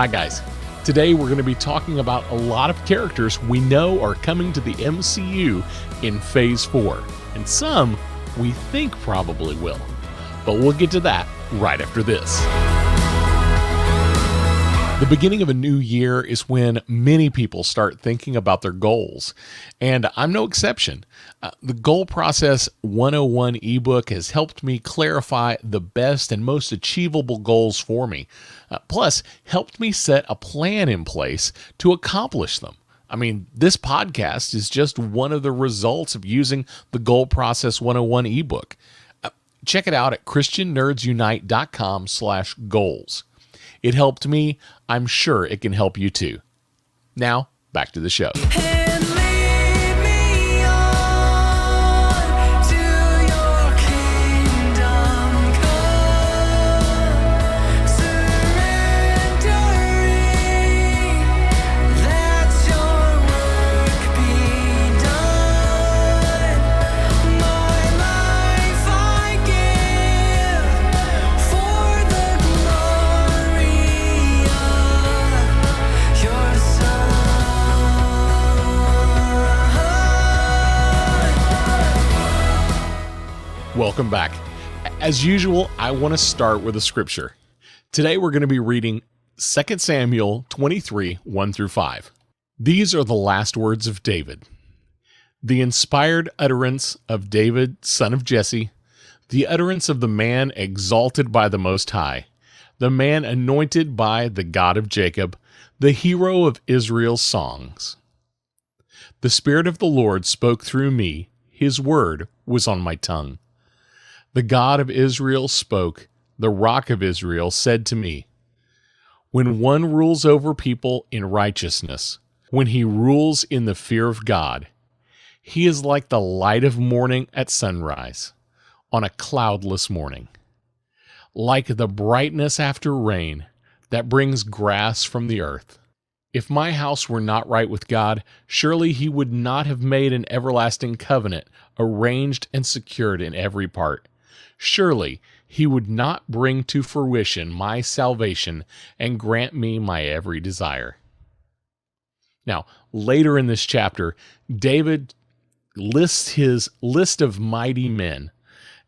Hi guys, today we're going to be talking about a lot of characters we know are coming to the MCU in Phase 4, and some we think probably will. But we'll get to that right after this. The beginning of a new year is when many people start thinking about their goals, and I'm no exception. The Goal Process 101 ebook has helped me clarify the best and most achievable goals for me, plus helped me set a plan in place to accomplish them. I mean, this podcast is just one of the results of using the Goal Process 101 ebook. Check it out at christiannerdsunite.com/goals. It helped me. I'm sure it can help you too. Now, back to the show. Welcome back. As usual, I want to start with a scripture. Today we're going to be reading 2 Samuel 23, 1-5. These are the last words of David. The inspired utterance of David, son of Jesse, the utterance of the man exalted by the Most High, the man anointed by the God of Jacob, the hero of Israel's songs. The Spirit of the Lord spoke through me, his word was on my tongue. The God of Israel spoke, the Rock of Israel said to me, when one rules over people in righteousness, when he rules in the fear of God, he is like the light of morning at sunrise, on a cloudless morning, like the brightness after rain that brings grass from the earth. If my house were not right with God, surely he would not have made an everlasting covenant, arranged and secured in every part. Surely he would not bring to fruition my salvation and grant me my every desire. Now, later in this chapter, David lists his list of mighty men.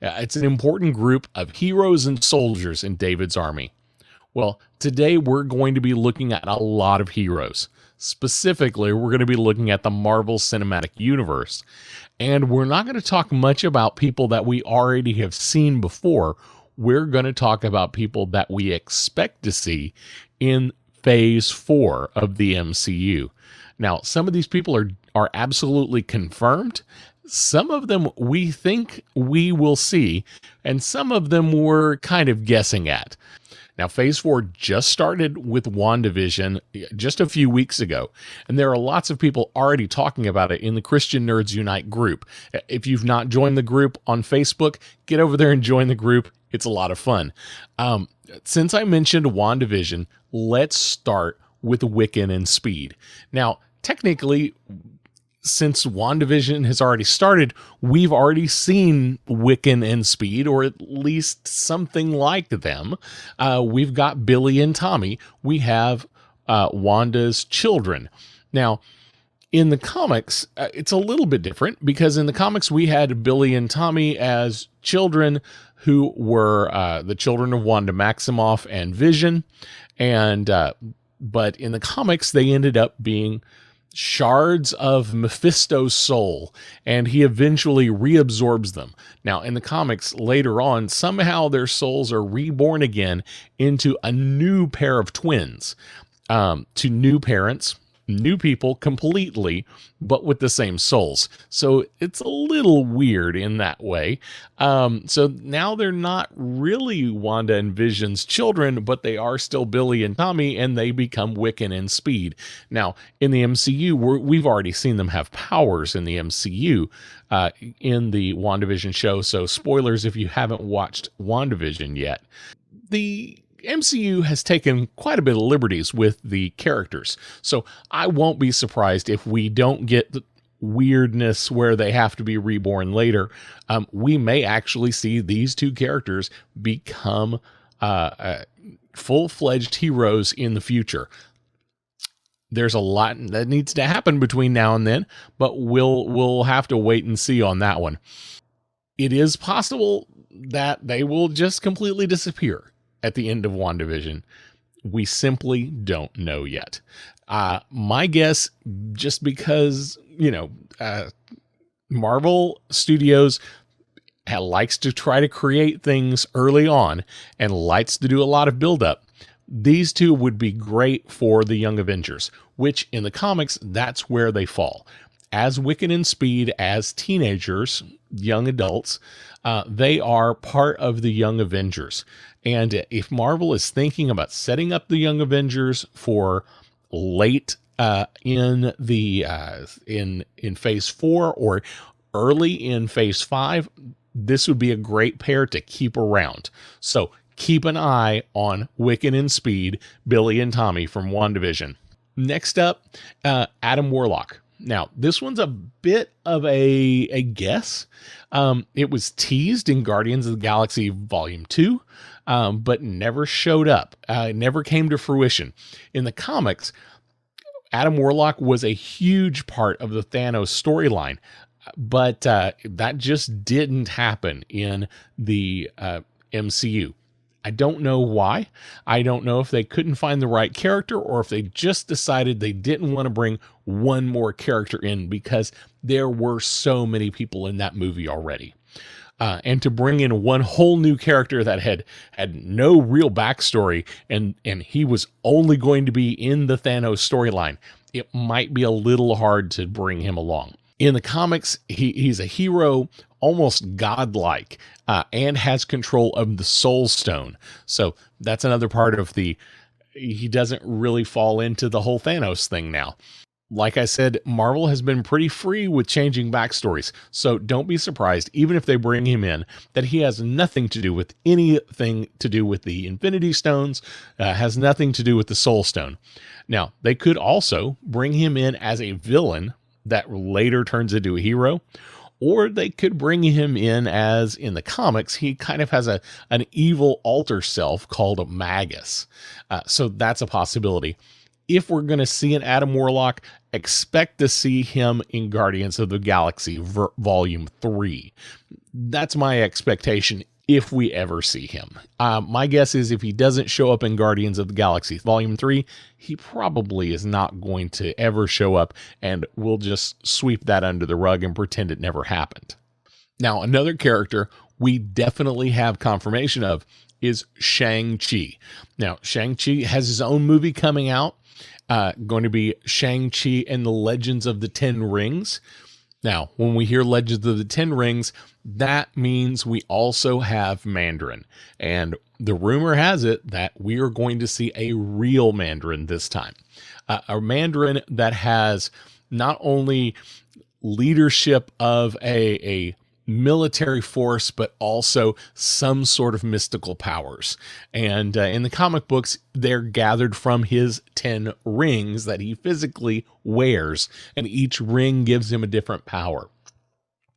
It's an important group of heroes and soldiers in David's army. Well, today we're going to be looking at a lot of heroes. Specifically, we're going to be looking at the Marvel Cinematic Universe. And we're not going to talk much about people that we already have seen before. We're going to talk about people that we expect to see in Phase 4 of the MCU. Now, some of these people are absolutely confirmed. Some of them we think we will see, and some of them we're kind of guessing at. Now, Phase 4 just started with WandaVision just a few weeks ago, and there are lots of people already talking about it in the Christian Nerds Unite group. If you've not joined the group on Facebook, get over there and join the group. It's a lot of fun. Since I mentioned WandaVision, let's start with Wiccan Speed. Now, technically, since WandaVision has already started, we've already seen Wiccan Speed, or at least something like them. We've got Billy and Tommy. We have Wanda's children. Now, in the comics, it's a little bit different, because in the comics we had Billy and Tommy as children who were the children of Wanda Maximoff and Vision, and but in the comics they ended up being shards of Mephisto's soul, and he eventually reabsorbs them. Now, in the comics later on, somehow their souls are reborn again into a new pair of twins, to new parents, new people completely, but with the same souls. So it's a little weird in that way. So now they're not really Wanda and Vision's children, but they are still Billy and Tommy, and they become Wiccan Speed. Now, in the MCU, we've already seen them have powers in the MCU in the WandaVision show, so spoilers if you haven't watched WandaVision yet. The MCU has taken quite a bit of liberties with the characters, so I won't be surprised if we don't get the weirdness where they have to be reborn later. We may actually see these two characters become full-fledged heroes in the future. There's a lot that needs to happen between now and then, but we'll have to wait and see on that one. It is possible that they will just completely disappear at the end of WandaVision. We simply don't know yet. My guess, just because, Marvel Studios likes to try to create things early on and likes to do a lot of buildup, these two would be great for the Young Avengers, which in the comics, that's where they fall. As Wiccan and Speed, as teenagers, young adults, they are part of the Young Avengers. And if Marvel is thinking about setting up the Young Avengers for late in Phase 4 or early in Phase 5, this would be a great pair to keep around. So keep an eye on Wiccan and Speed, Billy and Tommy from WandaVision. Next up, Adam Warlock. Now, this one's a bit of a guess. It was teased in Guardians of the Galaxy Volume 2, but never showed up. Never came to fruition. In the comics, Adam Warlock was a huge part of the Thanos storyline, but that just didn't happen in the MCU. I don't know why. I don't know if they couldn't find the right character or if they just decided they didn't want to bring one more character in because there were so many people in that movie already. And to bring in one whole new character that had no real backstory and he was only going to be in the Thanos storyline, it might be a little hard to bring him along. In the comics, he's a hero, almost godlike, and has control of the Soul Stone. So that's another part of he doesn't really fall into the whole Thanos thing now. Like I said, Marvel has been pretty free with changing backstories, so don't be surprised, even if they bring him in, that he has nothing to do with anything to do with the Infinity Stones, has nothing to do with the Soul Stone. Now, they could also bring him in as a villain that later turns into a hero, or they could bring him in as, in the comics, he kind of has an evil alter self called Magus. So that's a possibility. If we're going to see an Adam Warlock, expect to see him in Guardians of the Galaxy Volume 3. That's my expectation if we ever see him. My guess is if he doesn't show up in Guardians of the Galaxy Volume 3, he probably is not going to ever show up, and we'll just sweep that under the rug and pretend it never happened. Now, another character we definitely have confirmation of is ShangChi. Now, ShangChi has his own movie coming out, going to be ShangChi and the Legends of the Ten Rings. Now, when we hear Legends of the Ten Rings, that means we also have Mandarin. And the rumor has it that we are going to see a real Mandarin this time. A Mandarin that has not only leadership of a military force, but also some sort of mystical powers. And in the comic books, they're gathered from his 10 rings that he physically wears, and each ring gives him a different power.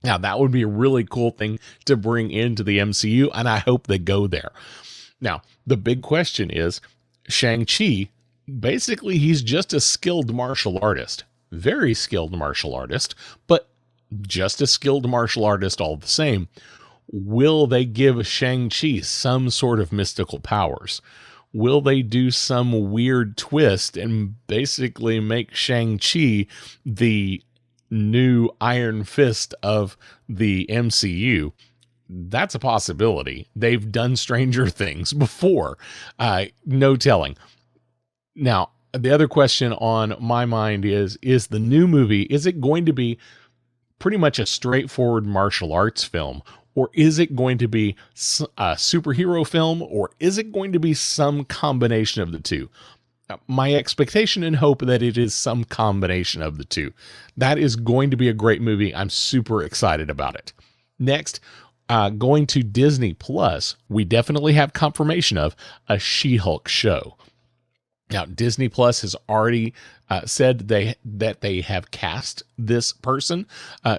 Now, that would be a really cool thing to bring into the MCU, and I hope they go there. Now, the big question is, ShangChi, basically, he's just a skilled martial artist. Very skilled martial artist, but just a skilled martial artist all the same. Will they give ShangChi some sort of mystical powers? Will they do some weird twist and basically make ShangChi the new Iron Fist of the MCU? That's a possibility. They've done stranger things before. No telling. Now, the other question on my mind is the new movie, is it going to be pretty much a straightforward martial arts film, or is it going to be a superhero film, or is it going to be some combination of the two? My expectation and hope that it is some combination of the two. That is going to be a great movie. I'm super excited about it. Next, going to Disney Plus, we definitely have confirmation of a SheHulk show. Now, Disney Plus has already said that they have cast this person.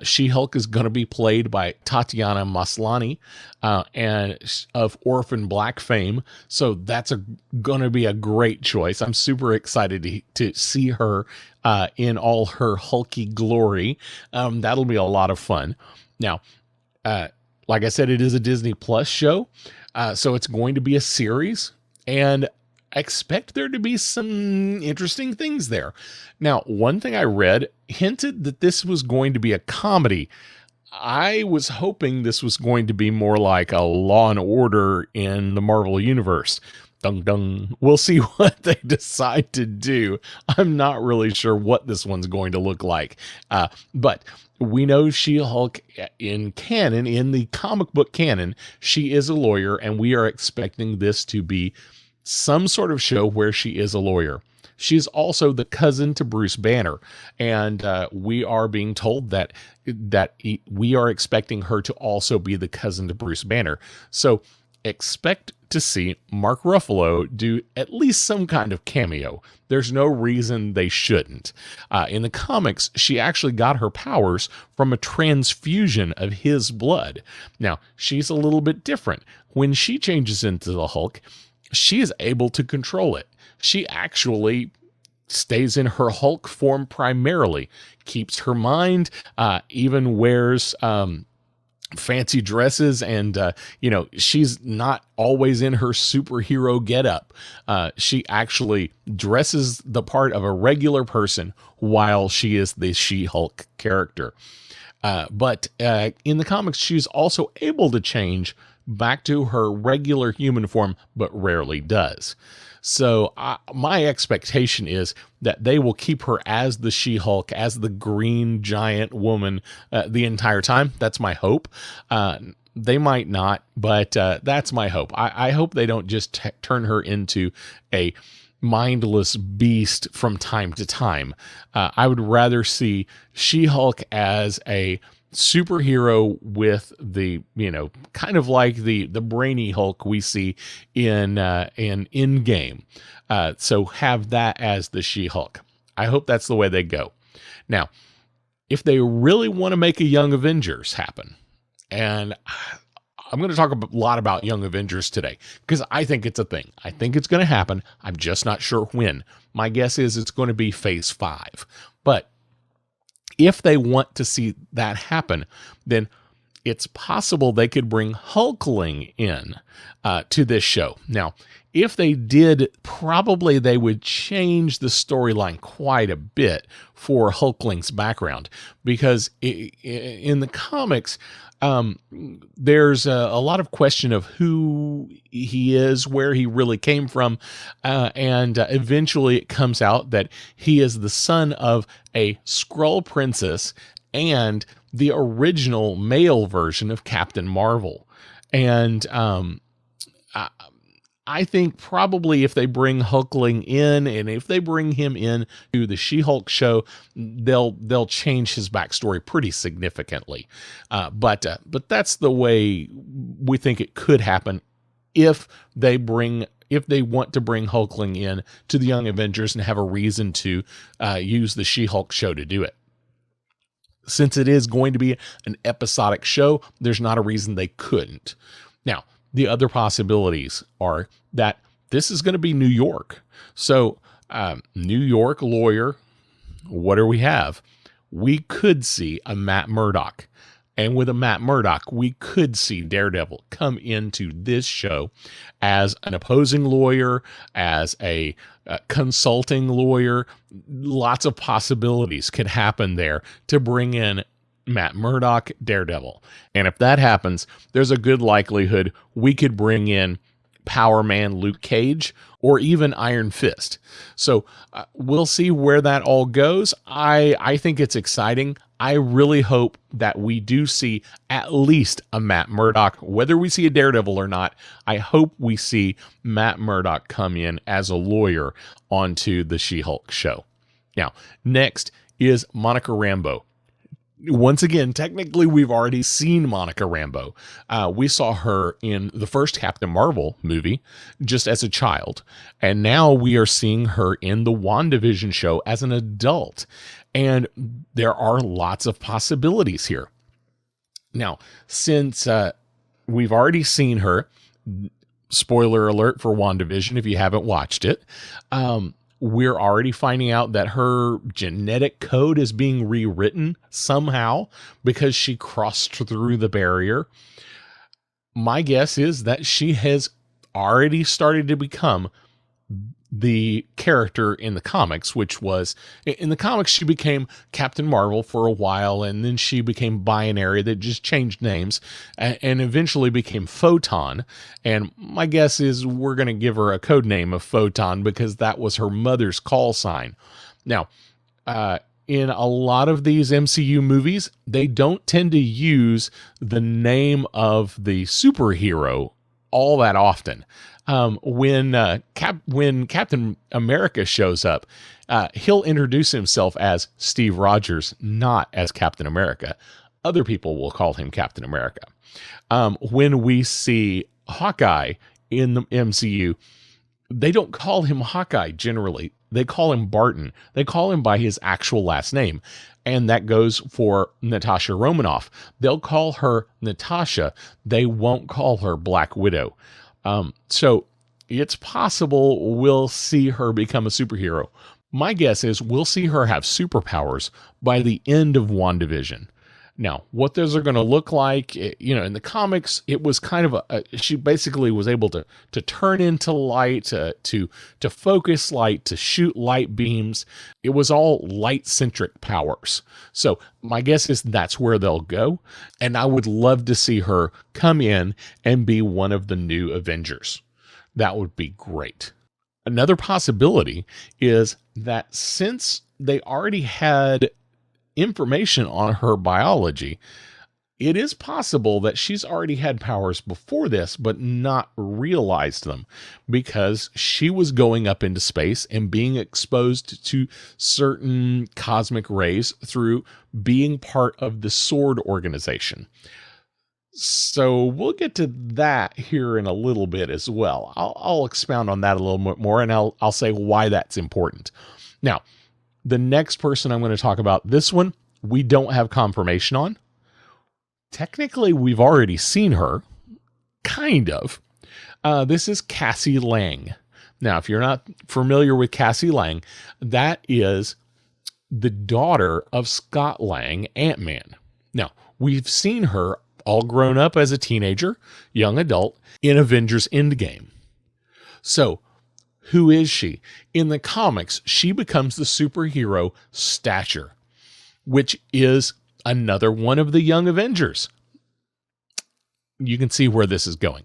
She-Hulk is going to be played by Tatiana Maslany, and of Orphan Black fame. So that's going to be a great choice. I'm super excited to see her in all her hulky glory. That'll be a lot of fun. Now, like I said, it is a Disney Plus show, so it's going to be a series, and I expect there to be some interesting things there. Now, one thing I read hinted that this was going to be a comedy. I was hoping this was going to be more like a Law and Order in the Marvel Universe. Dung dung. We'll see what they decide to do. I'm not really sure what this one's going to look like. But we know She-Hulk in canon, in the comic book canon, she is a lawyer, and we are expecting this to be some sort of show where she is a lawyer. She's also the cousin to Bruce Banner, and we are being told that we are expecting her to also be the cousin to Bruce Banner. So expect to see Mark Ruffalo do at least some kind of cameo. There's no reason they shouldn't. In the comics, she actually got her powers from a transfusion of his blood. Now, she's a little bit different. When she changes into the Hulk, she is able to control it. She actually stays in her Hulk form primarily, keeps her mind, even wears fancy dresses, and she's not always in her superhero getup. She actually dresses the part of a regular person while she is the She-Hulk character. But in the comics, she's also able to change back to her regular human form, but rarely does. So my expectation is that they will keep her as the She-Hulk, as the green giant woman the entire time. That's my hope. They might not, but that's my hope. I hope they don't just turn her into a mindless beast from time to time. I would rather see She-Hulk as a superhero with the, kind of like the brainy Hulk we see in Endgame. So have that as the She-Hulk. I hope that's the way they go. Now, if they really want to make a Young Avengers happen, and I'm going to talk a lot about Young Avengers today because I think it's a thing. I think it's going to happen. I'm just not sure when. My guess is it's going to be Phase 5. But if they want to see that happen, then it's possible they could bring Hulkling in to this show. Now, if they did, probably they would change the storyline quite a bit for Hulkling's background, because in the comics, there's a lot of question of who he is, where he really came from, and eventually it comes out that he is the son of a Skrull princess and the original male version of Captain Marvel. And I think probably if they bring Hulkling in, and if they bring him in to the She-Hulk show, they'll change his backstory pretty significantly. But that's the way we think it could happen if they want to bring Hulkling in to the Young Avengers and have a reason to use the She-Hulk show to do it. Since it is going to be an episodic show, there's not a reason they couldn't. Now, the other possibilities are that this is going to be New York. So, New York lawyer, what do we have? We could see a Matt Murdock. And with a Matt Murdock, we could see Daredevil come into this show as an opposing lawyer, as a consulting lawyer. Lots of possibilities could happen there to bring in Matt Murdock, Daredevil. And if that happens, there's a good likelihood we could bring in Power Man Luke Cage or even Iron Fist. So we'll see where that all goes. I think it's exciting. I really hope that we do see at least a Matt Murdock. Whether we see a Daredevil or not, I hope we see Matt Murdock come in as a lawyer onto the She-Hulk show. Now, next is Monica Rambeau. Once again, technically, we've already seen Monica Rambeau. We saw her in the first Captain Marvel movie just as a child. And now we are seeing her in the WandaVision show as an adult. And there are lots of possibilities here. Now, since we've already seen her, spoiler alert for WandaVision if you haven't watched it, we're already finding out that her genetic code is being rewritten somehow because she crossed through the barrier. My guess is that she has already started to become the character in the comics, which was in the comics, she became Captain Marvel for a while, and then she became Binary, that just changed names, and eventually became Photon. And my guess is we're going to give her a code name of Photon because that was her mother's call sign. Now, in a lot of these MCU movies, they don't tend to use the name of the superhero all that often. When Captain America shows up, he'll introduce himself as Steve Rogers, not as Captain America. Other people will call him Captain America. When we see Hawkeye in the MCU, they don't call him Hawkeye generally. They call him Barton. They call him by his actual last name. And that goes for Natasha Romanoff. They'll call her Natasha. They won't call her Black Widow. So it's possible we'll see her become a superhero. My guess is we'll see her have superpowers by the end of WandaVision. Now, what those are going to look like, in the comics, it was kind of she basically was able to turn into light, to focus light, to shoot light beams. It was all light-centric powers. So my guess is that's where they'll go. And I would love to see her come in and be one of the new Avengers. That would be great. Another possibility is that since they already had information on her biology, it is possible that she's already had powers before this, but not realized them because she was going up into space and being exposed to certain cosmic rays through being part of the Sword organization. So we'll get to that here in a little bit as well. I'll expound on that a little bit more, and I'll say why that's important. Now, the next person I'm going to talk about, this one, we don't have confirmation on. Technically, we've already seen her, kind of. This is Cassie Lang. Now, if you're not familiar with Cassie Lang, that is the daughter of Scott Lang, Ant-Man. Now, we've seen her all grown up as a teenager, young adult, in Avengers Endgame. So, who is she? In the comics, she becomes the superhero Stature, which is another one of the young Avengers. You can see where this is going.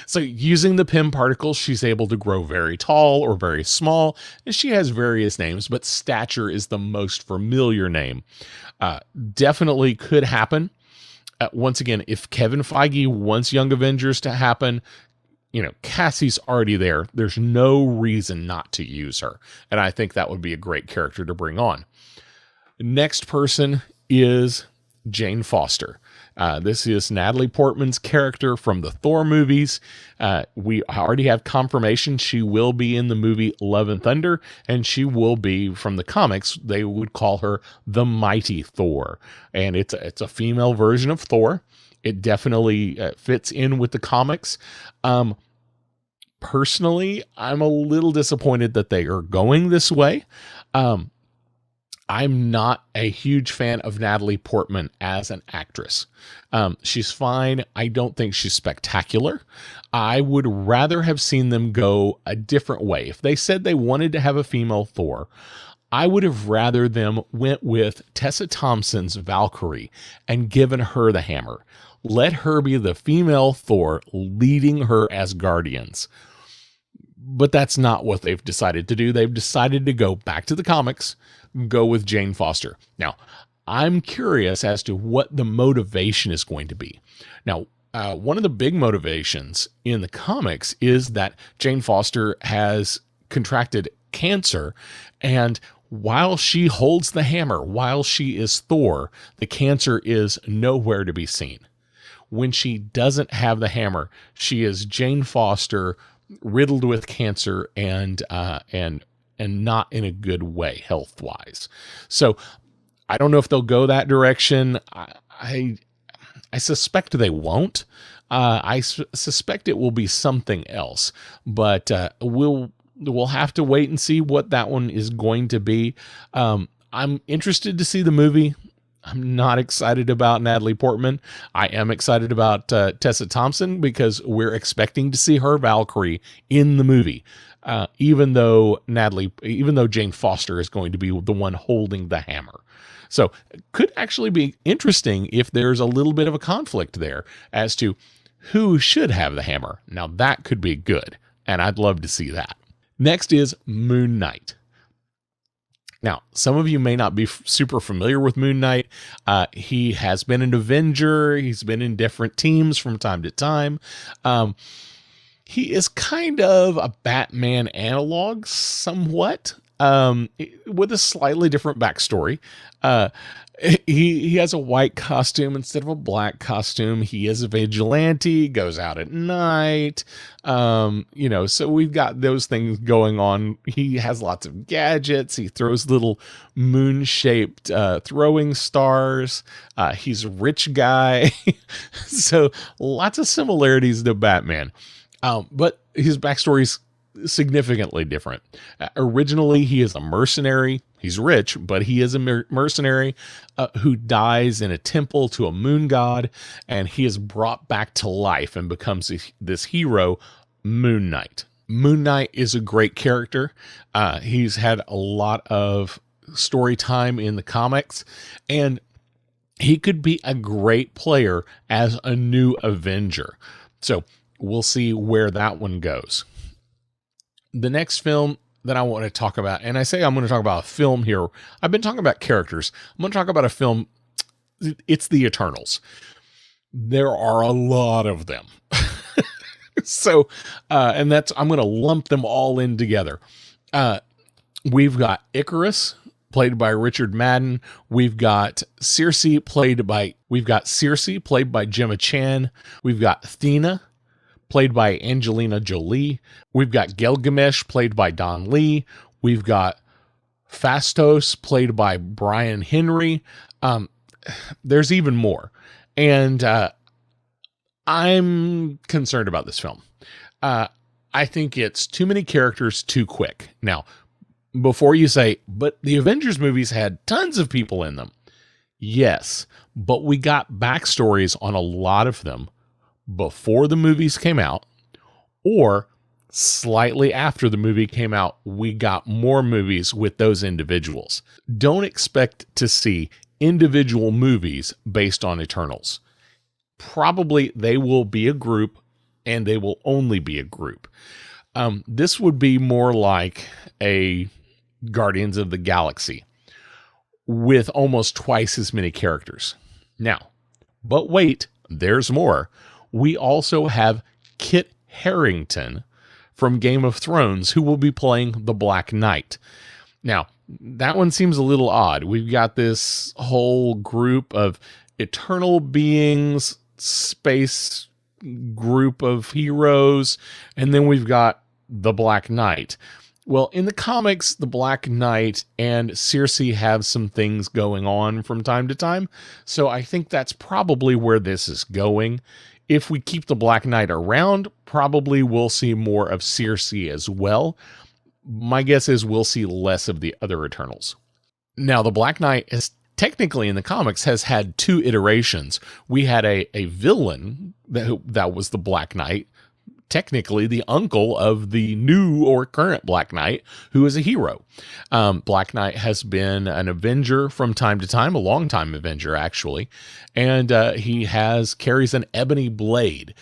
So using the Pym particles, she's able to grow very tall or very small, and she has various names, but Stature is the most familiar name. Definitely could happen. Once again, if Kevin Feige wants Young Avengers to happen, Cassie's already there. There's no reason not to use her. And I think that would be a great character to bring on. Next person is Jane Foster. This is Natalie Portman's character from the Thor movies. We already have confirmation she will be in the movie Love and Thunder, and she will be, from the comics, they would call her the Mighty Thor. And it's a female version of Thor. It definitely fits in with the comics. Personally, I'm a little disappointed that they are going this way. I'm not a huge fan of Natalie Portman as an actress. She's fine. I don't think she's spectacular. I would rather have seen them go a different way. If they said they wanted to have a female Thor, I would have rather them went with Tessa Thompson's Valkyrie and given her the hammer. Let her be the female Thor leading her Asgardians. But that's not what they've decided to do. They've decided to go back to the comics, go with Jane Foster. Now, I'm curious as to what the motivation is going to be. Now, one of the big motivations in the comics is that Jane Foster has contracted cancer, and while she holds the hammer, while she is Thor, the cancer is nowhere to be seen. When she doesn't have the hammer, she is Jane Foster, riddled with cancer and not in a good way health-wise. So I don't know if they'll go that direction. I suspect they won't. I suspect it will be something else, but we'll have to wait and see what that one is going to be. I'm interested to see the movie. I'm not excited about Natalie Portman. I am excited about Tessa Thompson because we're expecting to see her Valkyrie in the movie. Even though Jane Foster is going to be the one holding the hammer. So it could actually be interesting if there's a little bit of a conflict there as to who should have the hammer. Now that could be good, and I'd love to see that. Next is Moon Knight. Now, some of you may not be super familiar with Moon Knight. He has been an Avenger. He's been in different teams from time to time. He is kind of a Batman analog somewhat, with a slightly different backstory. He has a white costume instead of a black costume. He is a vigilante, goes out at night. So we've got those things going on. He has lots of gadgets. He throws little moon-shaped throwing stars. He's a rich guy. So lots of similarities to Batman. But his backstory is significantly different. Originally, he is a mercenary. He's rich, but he is a mercenary who dies in a temple to a moon god, and he is brought back to life and becomes this hero, Moon Knight. Moon Knight is a great character. He's had a lot of story time in the comics, and he could be a great player as a new Avenger. So we'll see where that one goes. The next film that I want to talk about, and I say I'm going to talk about a film here. I've been talking about characters. I'm going to talk about a film. It's the Eternals. There are a lot of them. So, I'm going to lump them all in together. We've got Icarus, played by Richard Madden. We've got Circe, played by Gemma Chan. We've th Athena, played by Angelina Jolie. We've got Gilgamesh, played by Don Lee. We've got Phastos, played by Brian Henry. There's even more. And I'm concerned about this film. I think it's too many characters too quick. Now, before you say, but the Avengers movies had tons of people in them. Yes, but we got backstories on a lot of them before the movies came out, or slightly after the movie came out, we got more movies with those individuals. Don't expect to see individual movies based on Eternals. Probably they will be a group, and they will only be a group. This would be more like a Guardians of the Galaxy with almost twice as many characters. Now, but wait, there's more. We also have Kit Harington from Game of Thrones, who will be playing the Black Knight. Now, that one seems a little odd. We've got this whole group of eternal beings, space group of heroes, and then we've got the Black Knight. Well, in the comics, the Black Knight and Circe have some things going on from time to time, so I think that's probably where this is going. If we keep the Black Knight around, probably we'll see more of Circe as well. My guess is we'll see less of the other Eternals. Now, the Black Knight is technically in the comics has had two iterations. We had a villain that was the Black Knight, technically the uncle of the new or current Black Knight, who is a hero. Black Knight has been an Avenger from time to time, a long-time Avenger, actually, and he carries an ebony blade.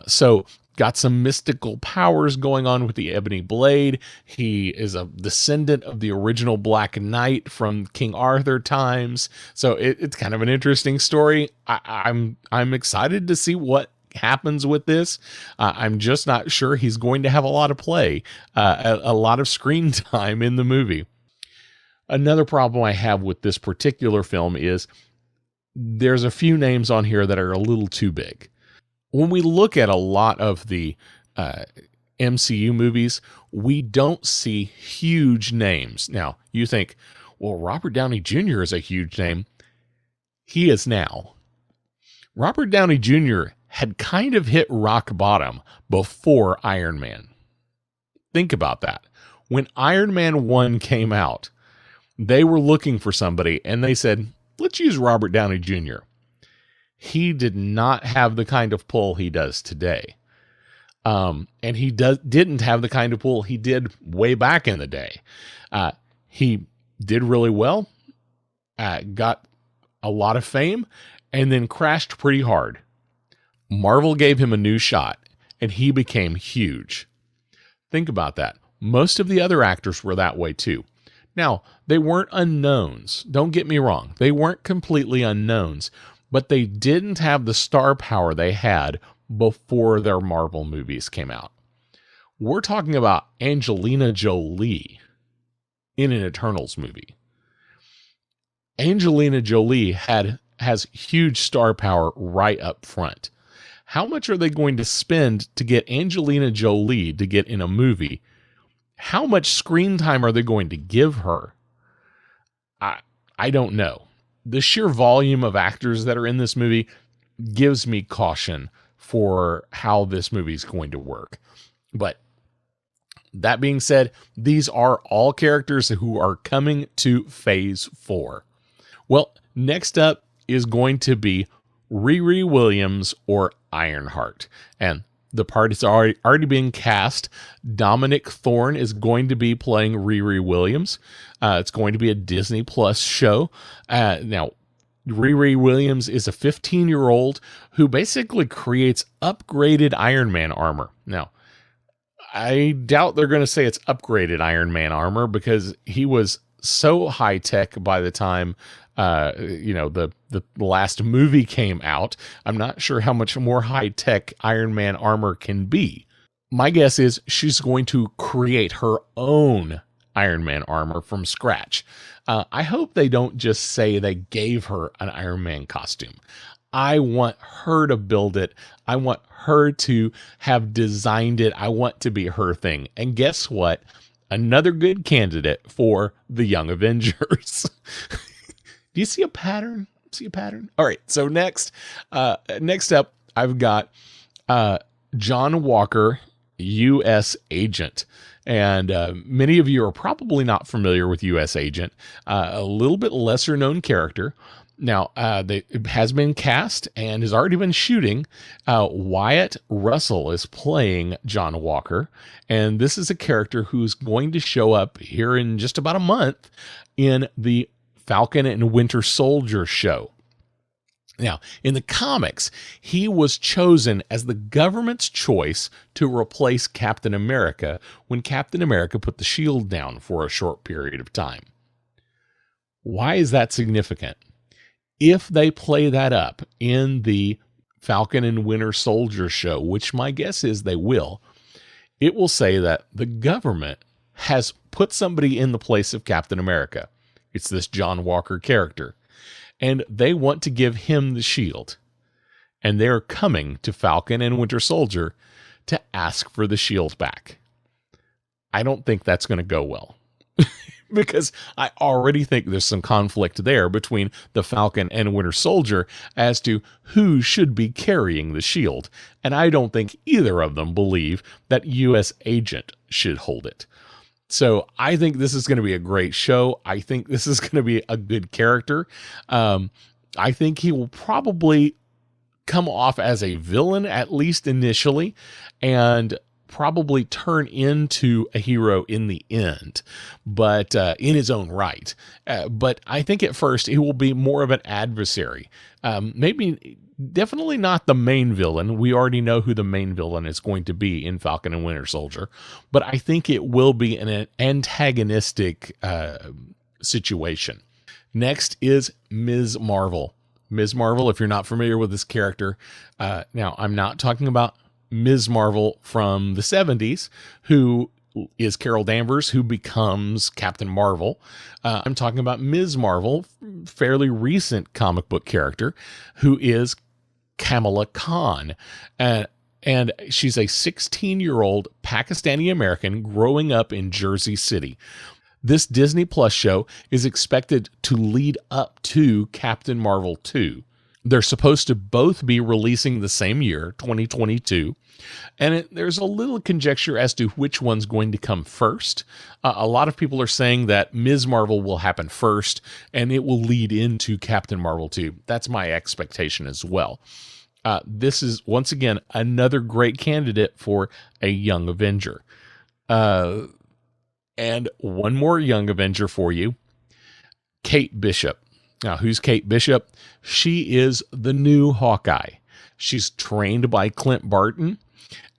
So got some mystical powers going on with the ebony blade. He is a descendant of the original Black Knight from King Arthur times. So it's kind of an interesting story. I'm excited to see what happens with this. I'm just not sure he's going to have a lot of play, a lot of screen time in the movie. Another problem I have with this particular film is there's a few names on here that are a little too big. When we look at a lot of the MCU movies, we don't see huge names. Now, you think, well, Robert Downey Jr. is a huge name. He is now. Robert Downey Jr. had kind of hit rock bottom before Iron Man. Think about that. When Iron Man 1 came out, they were looking for somebody, and they said, let's use Robert Downey Jr. He did not have the kind of pull he does today. And he didn't have the kind of pull he did way back in the day. He did really well, got a lot of fame, and then crashed pretty hard. Marvel gave him a new shot, and he became huge. Think about that. Most of the other actors were that way too. Now, they weren't unknowns. Don't get me wrong. They weren't completely unknowns, but they didn't have the star power they had before their Marvel movies came out. We're talking about Angelina Jolie in an Eternals movie. Angelina Jolie has huge star power right up front. How much are they going to spend to get Angelina Jolie to get in a movie? How much screen time are they going to give her? I don't know. The sheer volume of actors that are in this movie gives me caution for how this movie is going to work. But that being said, these are all characters who are coming to Phase 4. Well, next up is going to be Riri Williams or Ironheart. And the part is already being cast. Dominic Thorne is going to be playing Riri Williams. It's going to be a Disney Plus show. Now, Riri Williams is a 15-year-old who basically creates upgraded Iron Man armor. Now, I doubt they're going to say it's upgraded Iron Man armor because he was so high-tech by the time the last movie came out. I'm not sure how much more high-tech Iron Man armor can be. My guess is she's going to create her own Iron Man armor from scratch. I hope they don't just say they gave her an Iron Man costume. I want her to build it. I want her to have designed it. I want to be her thing. And guess what? Another good candidate for the Young Avengers. Do you see a pattern? All right. So next up, I've got John Walker, U.S. Agent. And many of you are probably not familiar with U.S. Agent, a little bit lesser known character. Now, it has been cast and has already been shooting. Wyatt Russell is playing John Walker. And this is a character who's going to show up here in just about a month in the Falcon and Winter Soldier show. Now, in the comics, he was chosen as the government's choice to replace Captain America when Captain America put the shield down for a short period of time. Why is that significant? If they play that up in the Falcon and Winter Soldier show, which my guess is they will, it will say that the government has put somebody in the place of Captain America. It's this John Walker character. And they want to give him the shield. And they're coming to Falcon and Winter Soldier to ask for the shield back. I don't think that's going to go well. Because I already think there's some conflict there between the Falcon and Winter Soldier as to who should be carrying the shield. And I don't think either of them believe that U.S. Agent should hold it. So I think this is going to be a great show. I think this is going to be a good character. I think he will probably come off as a villain, at least initially, and probably turn into a hero in the end, but in his own right. But I think at first he will be more of an adversary. Definitely not the main villain. We already know who the main villain is going to be in Falcon and Winter Soldier, but I think it will be an antagonistic situation. Next is Ms. Marvel. Ms. Marvel, if you're not familiar with this character, now I'm not talking about Ms. Marvel from the 70s, who is Carol Danvers, who becomes Captain Marvel. I'm talking about Ms. Marvel, fairly recent comic book character, who is Kamala Khan. And she's a 16-year-old Pakistani American growing up in Jersey City. This Disney Plus show is expected to lead up to Captain Marvel 2. They're supposed to both be releasing the same year, 2022. And there's a little conjecture as to which one's going to come first. A lot of people are saying that Ms. Marvel will happen first, and it will lead into Captain Marvel 2. That's my expectation as well. This is, once again, another great candidate for a young Avenger. And one more young Avenger for you, Kate Bishop. Now, who's Kate Bishop? She is the new Hawkeye. She's trained by Clint Barton,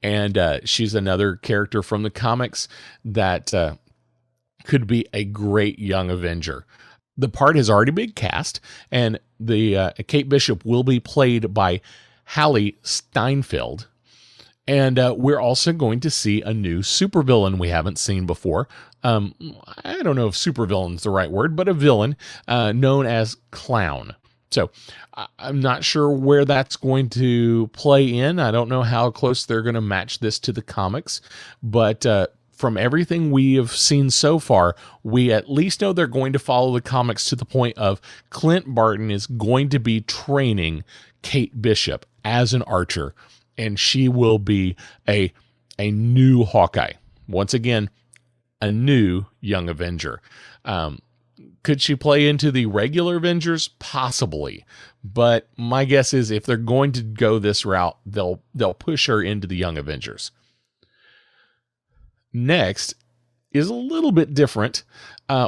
and she's another character from the comics that could be a great young Avenger. The part has already been cast, and the Kate Bishop will be played by Hallie Steinfeld. And we're also going to see a new supervillain we haven't seen before. I don't know if supervillain is the right word, but a villain known as Clown. So I'm not sure where that's going to play in. I don't know how close they're going to match this to the comics. But from everything we have seen so far, we at least know they're going to follow the comics to the point of Clint Barton is going to be training Kate Bishop as an archer, and she will be a new Hawkeye. Once again, a new young Avenger. Could she play into the regular Avengers? Possibly. But my guess is if they're going to go this route, they'll push her into the young Avengers. Next is a little bit different.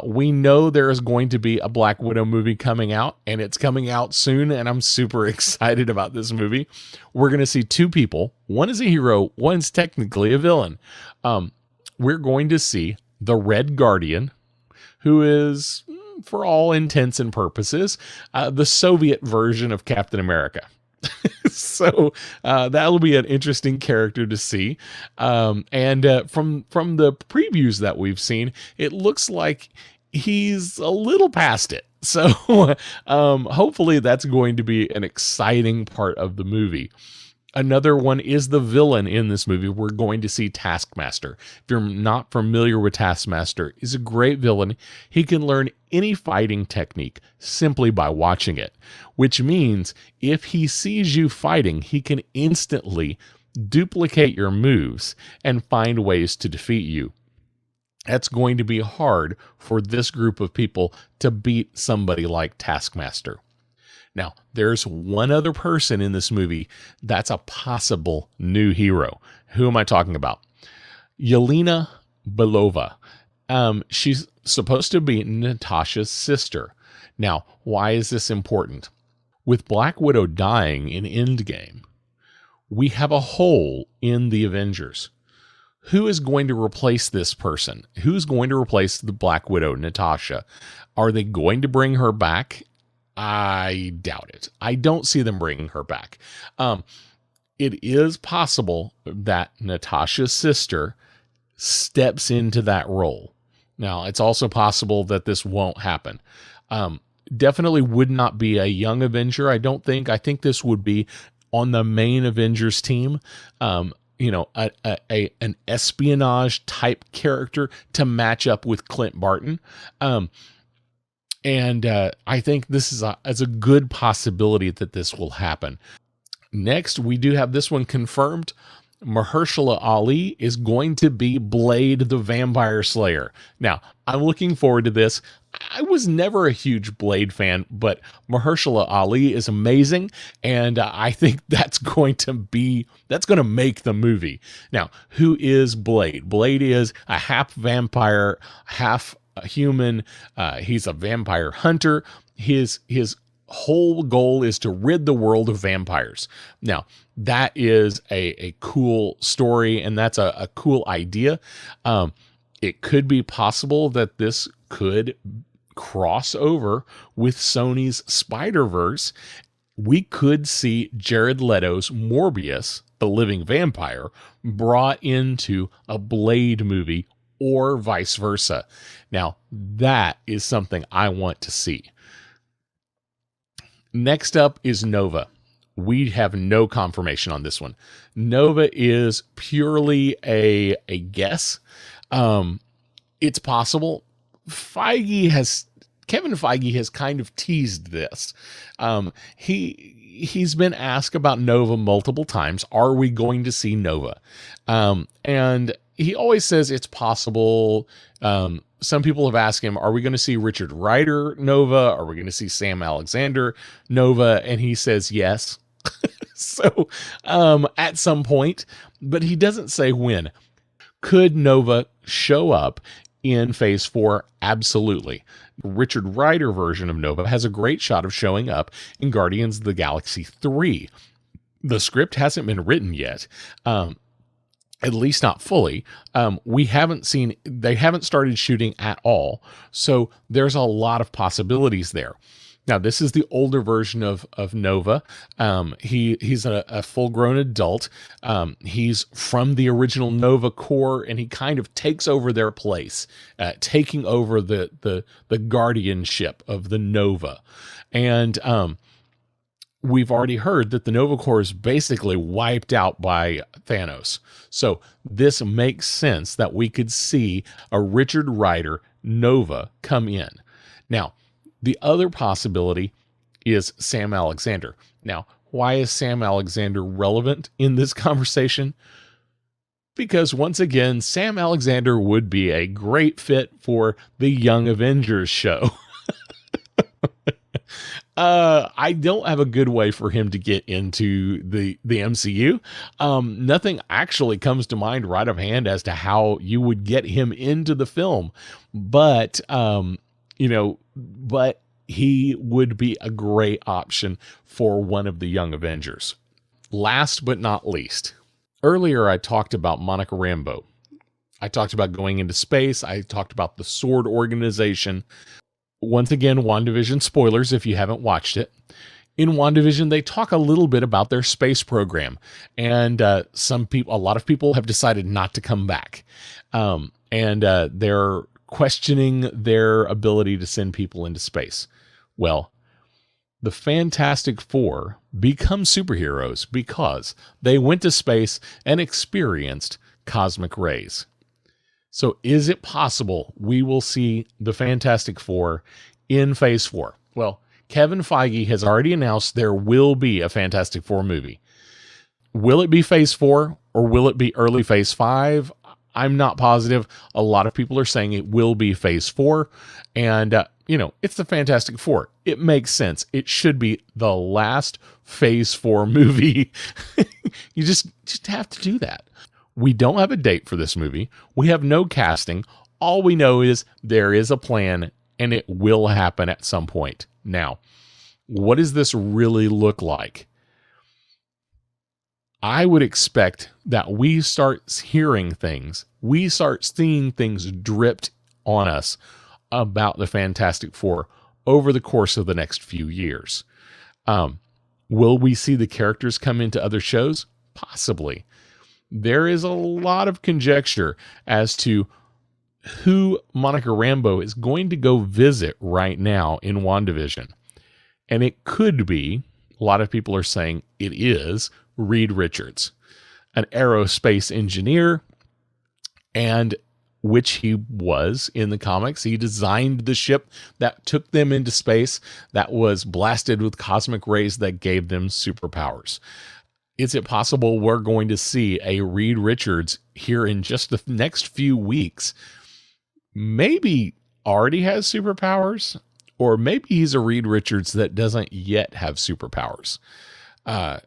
We know there is going to be a Black Widow movie coming out, and it's coming out soon, and I'm super excited about this movie. We're going to see two people. One is a hero, one's technically a villain. We're going to see the Red Guardian, who is, for all intents and purposes, the Soviet version of Captain America. So that'll be an interesting character to see. And from the previews that we've seen, it looks like he's a little past it. So hopefully that's going to be an exciting part of the movie. Another one is the villain in this movie. We're going to see Taskmaster. If you're not familiar with Taskmaster, he's a great villain. He can learn any fighting technique simply by watching it, which means if he sees you fighting, he can instantly duplicate your moves and find ways to defeat you. That's going to be hard for this group of people to beat somebody like Taskmaster. Now, there's one other person in this movie that's a possible new hero. Who am I talking about? Yelena Belova. She's supposed to be Natasha's sister. Now, why is this important? With Black Widow dying in Endgame, we have a hole in the Avengers. Who is going to replace this person? Who's going to replace the Black Widow, Natasha? Are they going to bring her back? I doubt it. I don't see them bringing her back. It is possible that Natasha's sister steps into that role. Now, it's also possible that this won't happen. Definitely would not be a young Avenger, I don't think. I think this would be on the main Avengers team. An espionage type character to match up with Clint Barton. And I think this is a good possibility that this will happen. Next, we do have this one confirmed. Mahershala Ali is going to be Blade the Vampire Slayer. Now, I'm looking forward to this. I was never a huge Blade fan, but Mahershala Ali is amazing, and I think that's going to make the movie. Now, who is Blade? Blade is a half vampire, half human. He's a vampire hunter. His whole goal is to rid the world of vampires. Now, that is a cool story, and that's a cool idea. It could be possible that this could cross over with Sony's Spider-Verse. We could see Jared Leto's Morbius, the living vampire, brought into a Blade movie or vice versa. Now, that is something I want to see. Next up is Nova. We have no confirmation on this one. Nova is purely a guess. It's possible. Kevin Feige has kind of teased this. He's been asked about Nova multiple times. Are we going to see Nova? And he always says it's possible. Some people have asked him, are we going to see Richard Rider Nova? Are we going to see Sam Alexander Nova? And he says yes. So at some point, but he doesn't say when. Could Nova show up in Phase 4? Absolutely. Richard Rider version of Nova has a great shot of showing up in Guardians of the Galaxy 3. The script hasn't been written yet. At least not fully. They haven't started shooting at all. So there's a lot of possibilities there. Now, this is the older version of Nova. He's a full-grown adult. He's from the original Nova Corps, and he kind of takes over their place, taking over the guardianship of the Nova. And we've already heard that the Nova Corps is basically wiped out by Thanos. So this makes sense that we could see a Richard Rider Nova come in. Now, the other possibility is Sam Alexander. Now, why is Sam Alexander relevant in this conversation? Because once again, Sam Alexander would be a great fit for the Young Avengers show. I don't have a good way for him to get into the MCU. Nothing actually comes to mind right offhand as to how you would get him into the film. But he would be a great option for one of the Young Avengers. Last but not least, earlier I talked about Monica Rambeau. I talked about going into space. I talked about the Sword Organization. Once again, WandaVision spoilers if you haven't watched it. In WandaVision, they talk a little bit about their space program. And a lot of people have decided not to come back. And they're questioning their ability to send people into space. Well, the Fantastic Four become superheroes because they went to space and experienced cosmic rays. So is it possible we will see the Fantastic Four in Phase 4? Well, Kevin Feige has already announced there will be a Fantastic Four movie. Will it be Phase 4 or will it be early Phase 5? I'm not positive. A lot of people are saying it will be Phase 4. And, it's the Fantastic Four. It makes sense. It should be the last Phase 4 movie. You just have to do that. We don't have a date for this movie. We have no casting. All we know is there is a plan and it will happen at some point. Now, what does this really look like? I would expect that we start hearing things, we start seeing things dripped on us about the Fantastic Four over the course of the next few years. Will we see the characters come into other shows? Possibly. There is a lot of conjecture as to who Monica Rambeau is going to go visit right now in WandaVision. And it could be, a lot of people are saying it is, Reed Richards, an aerospace engineer, and which he was in the comics. He designed the ship that took them into space that was blasted with cosmic rays that gave them superpowers. Is it possible we're going to see a Reed Richards here in just the next few weeks? Maybe already has superpowers, or maybe he's a Reed Richards that doesn't yet have superpowers.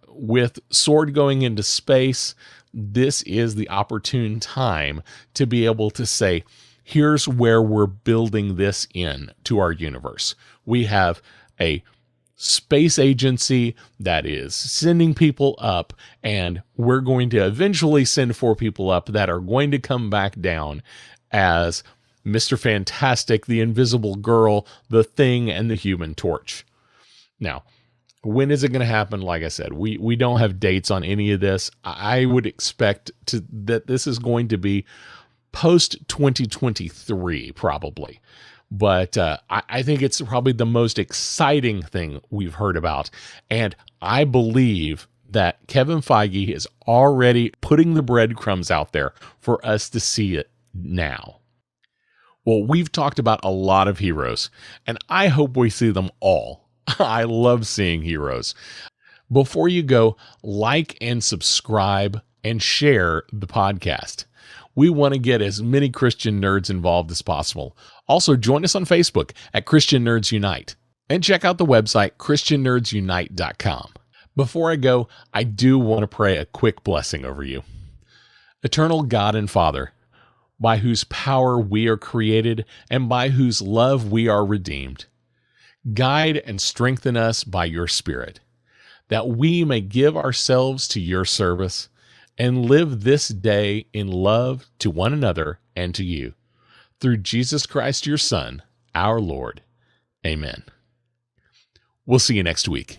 With Sword going into space, this is the opportune time to be able to say, here's where we're building this in to our universe. We have a space agency that is sending people up, and we're going to eventually send 4 people up that are going to come back down as Mr. Fantastic, the Invisible Girl, the Thing, and the Human Torch. Now, when is it going to happen? Like I said, we don't have dates on any of this. I would expect that this is going to be post 2023, probably. But I think it's probably the most exciting thing we've heard about. And I believe that Kevin Feige is already putting the breadcrumbs out there for us to see it now. Well, we've talked about a lot of heroes, and I hope we see them all. I love seeing heroes. Before you go, like and subscribe and share the podcast. We want to get as many Christian nerds involved as possible. Also, join us on Facebook at Christian Nerds Unite, and check out the website ChristianNerdsUnite.com. Before I go, I do want to pray a quick blessing over you. Eternal God and Father, by whose power we are created and by whose love we are redeemed, guide and strengthen us by your Spirit, that we may give ourselves to your service and live this day in love to one another and to you. Through Jesus Christ, your Son, our Lord. Amen. We'll see you next week.